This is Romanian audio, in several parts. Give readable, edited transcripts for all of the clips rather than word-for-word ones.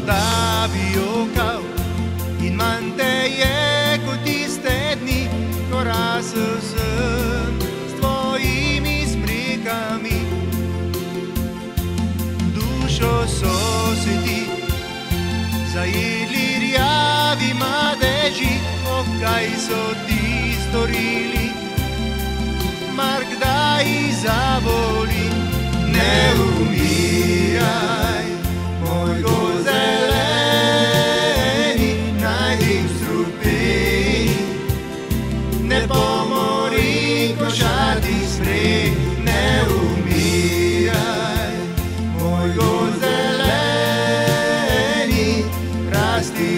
da bi jokal in manj te je kot tiste dni, ko rasel sem s tvojimi smrekami. Dušo so se ti zajedli rjavi madeži, oh, kaj so ti storili, mar kdaj zavoli. Ne umiraj, moj gozd zeleni, najdi v strupeni, ne pomori košati smrek. Ne umiraj, moj gozd zeleni, rasti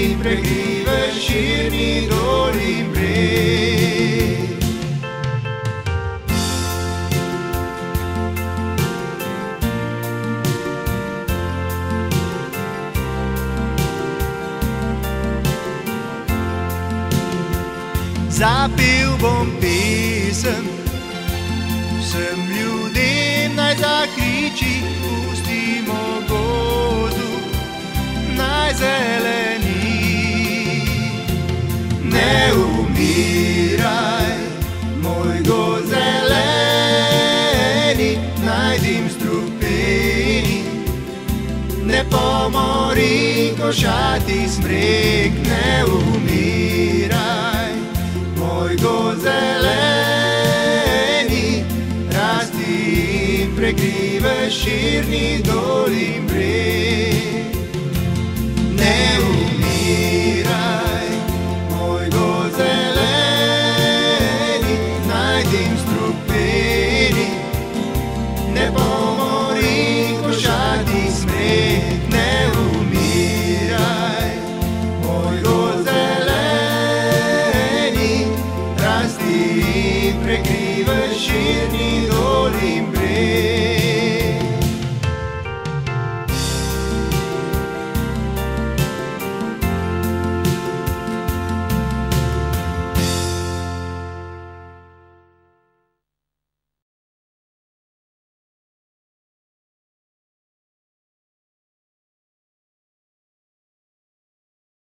in prekrivaj širni dol in breg. Zapel bom pesem, vsem ljudem naj zakriči, pustimo gozdu naj zeleni. Ne umiraj, moj gozd zeleni, najdim strupeni, ne pomori košati smrek. Ne umiraj, moj gozd zeleni, rasti in prekrivaj širni dol in breg.